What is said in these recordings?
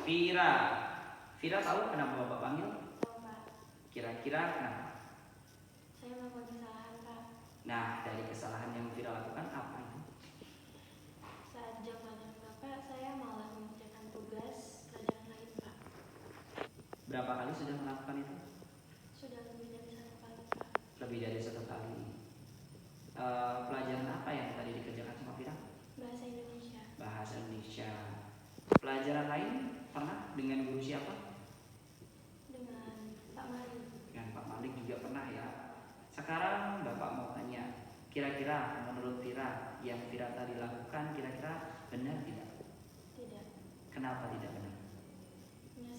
Vira. Vira tahu kenapa Bapak panggil? Tahu, Pak. Kira-kira kenapa? Saya melakukan kesalahan, Pak. Nah, dari kesalahan yang Vira lakukan apa itu? Saat jam pelajaran Bapak, saya malah mengerjakan tugas pelajaran lain, Pak. Berapa kali sudah melakukan itu? Sudah lebih dari 1 kali, Pak. Lebih dari 1 kali. Pelajaran apa yang tadi dikerjakan sama Vira? Bahasa Indonesia. Bahasa Indonesia. Pelajaran lain pernah dengan guru siapa? Dengan Pak Malik. Dengan Pak Malik juga pernah ya. Sekarang Bapak mau tanya, kira-kira menurut Vira yang Vira tadi lakukan kira-kira benar tidak? Tidak. Kenapa tidak benar? Karena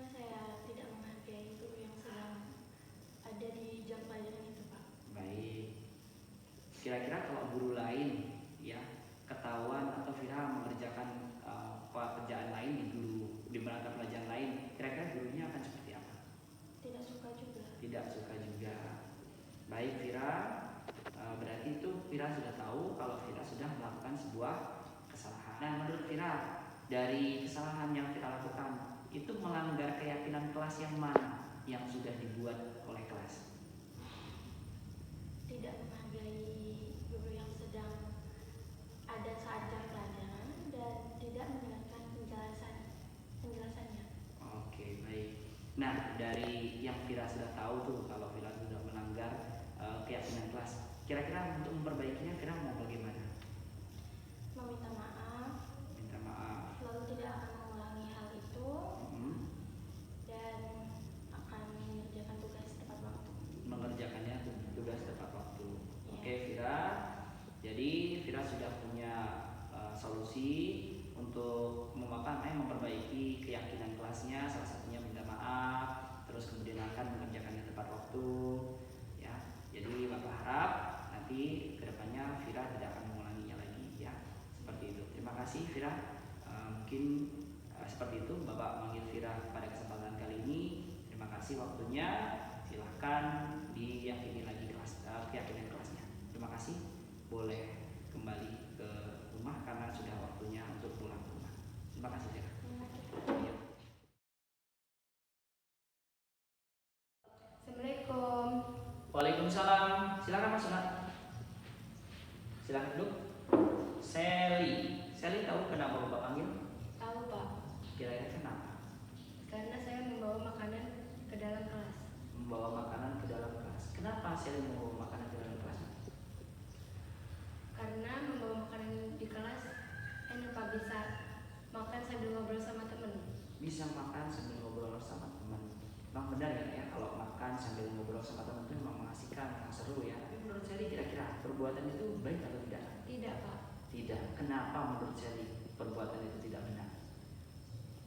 saya tidak menghargai guru yang sedang ada di jam pelajaran itu, Pak. Baik. Kira-kira kalau guru lain ya ketahuan atau Vira mengerjakan pekerjaan lain di mata pelajaran lain, kira-kira gurunya akan seperti apa? Tidak suka juga. Tidak suka juga. Baik Vira, berarti itu Vira sudah tahu kalau Vira sudah melakukan sebuah kesalahan. Nah, menurut Vira, dari kesalahan yang Vira lakukan itu melanggar keyakinan kelas yang mana yang sudah dibuat oleh kelas? Tidak menghargai guru yang sedang ada saat jam pelajaran dan tidak mendengarkan penjelasannya. Oke, baik. Nah, dari yang Vira sudah tahu tuh kalau Vira sudah melanggar keyakinan kelas, kira-kira untuk memperbaikinya Vira mau bagaimana? Meminta maaf. Minta maaf. Lalu tidak akan mengulangi hal itu dan akan mengerjakan tugas tepat waktu. Mengerjakannya tugas tepat waktu. Ya. Oke, Vira. Jadi Vira sudah punya solusi untuk memperbaiki keyakinan kelasnya. Salah satunya minta maaf, terus kemudian akan mengerjakannya tepat waktu. Ya, jadi Bapak harap nanti kedepannya Vira tidak akan mengulanginya lagi. Ya, seperti itu. Terima kasih Vira. Mungkin seperti itu Bapak manggil Vira pada kesempatan kali ini. Terima kasih waktunya. Silahkan diyakini lagi keyakinan kelasnya. Terima kasih. Boleh kembali ke rumah karena sudah waktunya untuk pulang ke rumah. Terima kasih Vira. Ya. Assalamualaikum. Waalaikumsalam. Silakan Mas Sunat. Silakan duduk. Sally tahu kenapa Bapak panggil? Tahu, Pak. Kira-kira kenapa? Karena saya membawa makanan ke dalam kelas. Membawa makanan ke dalam kelas. Kenapa Sally membawa makanan ke dalam kelas? Karena membawa makanan di kelas enak, Pak, bisa makan sambil ngobrol sama temen. Bisa makan sambil ngobrol sama teman. Memang benar ya kalau makan sambil ngobrol sama teman itu memang mengasihkan, memang seru ya. Tapi menurut Sally kira-kira perbuatan itu baik atau tidak? Tidak, Pak. Tidak. Kenapa menurut Sally perbuatan itu tidak benar?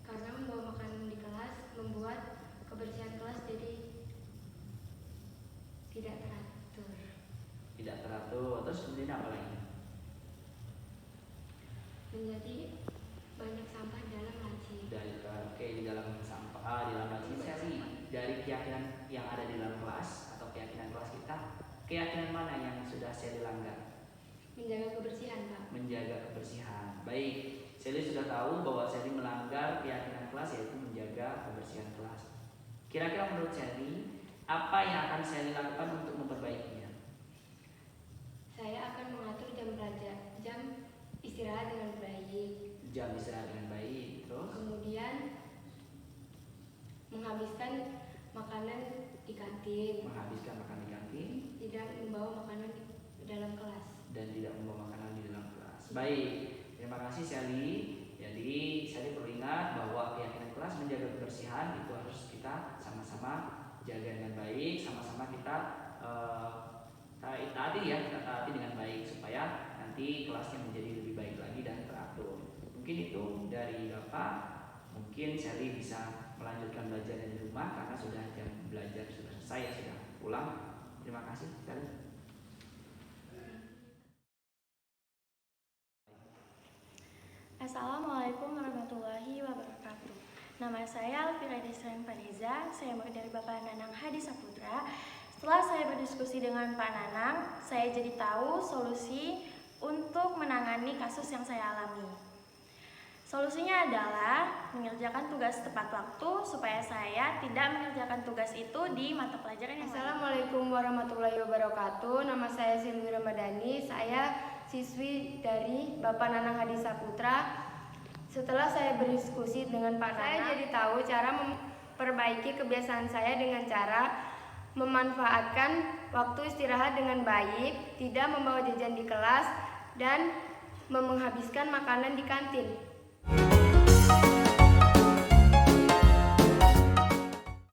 Karena membawa makanan di kelas membuat kebersihan kelas jadi tidak teratur. Tidak teratur. Terus kemudian apa lagi? Menjadi banyak sampah dalam laci. Di dalam sampah, di dalam laci saya sih dari keyakinan yang ada di dalam kelas atau keyakinan kelas kita, keyakinan mana yang sudah saya dilanggar? Menjaga kebersihan, Pak. Menjaga kebersihan. Baik, Sally sudah tahu bahwa Sally melanggar keyakinan kelas yaitu menjaga kebersihan kelas. Kira-kira menurut Sally, apa yang akan Sally lakukan untuk memperbaikinya? Saya akan mengatur jam istirahat dengan baik. Jam istirahat dengan baik, terus? Kemudian menghabiskan makanan di kantin. Menghabiskan makan di kantin. Tidak membawa makanan ke dalam kelas. Dan tidak membawa makanan di dalam kelas. Baik, terima kasih Sally. Jadi Sally perlu ingat bahwa keyakinan kelas menjaga kebersihan itu harus kita sama-sama jaga dengan baik, sama-sama kita taati dengan baik supaya nanti kelasnya menjadi lebih baik lagi dan teratur. Mungkin itu dari Bapak. Mungkin Sally bisa melanjutkan belajarnya di rumah karena sudah jam belajar sudah selesai, sudah pulang. Terima kasih Sally. Assalamualaikum warahmatullahi wabarakatuh. Nama saya Alfira Desren Fariza, saya murid dari Bapak Nanang Hadi Saputra. Setelah saya berdiskusi dengan Pak Nanang, saya jadi tahu solusi untuk menangani kasus yang saya alami. Solusinya adalah mengerjakan tugas tepat waktu supaya saya tidak mengerjakan tugas itu di mata pelajaran yang lain. Assalamualaikum warahmatullahi wabarakatuh. Nama saya Silvi Ramadhani. Saya siswi dari Bapak Nanang Hadi Saputra. Setelah saya berdiskusi dengan Pak Nanang, saya jadi tahu cara memperbaiki kebiasaan saya dengan cara memanfaatkan waktu istirahat dengan baik, tidak membawa jajan di kelas, dan menghabiskan makanan di kantin.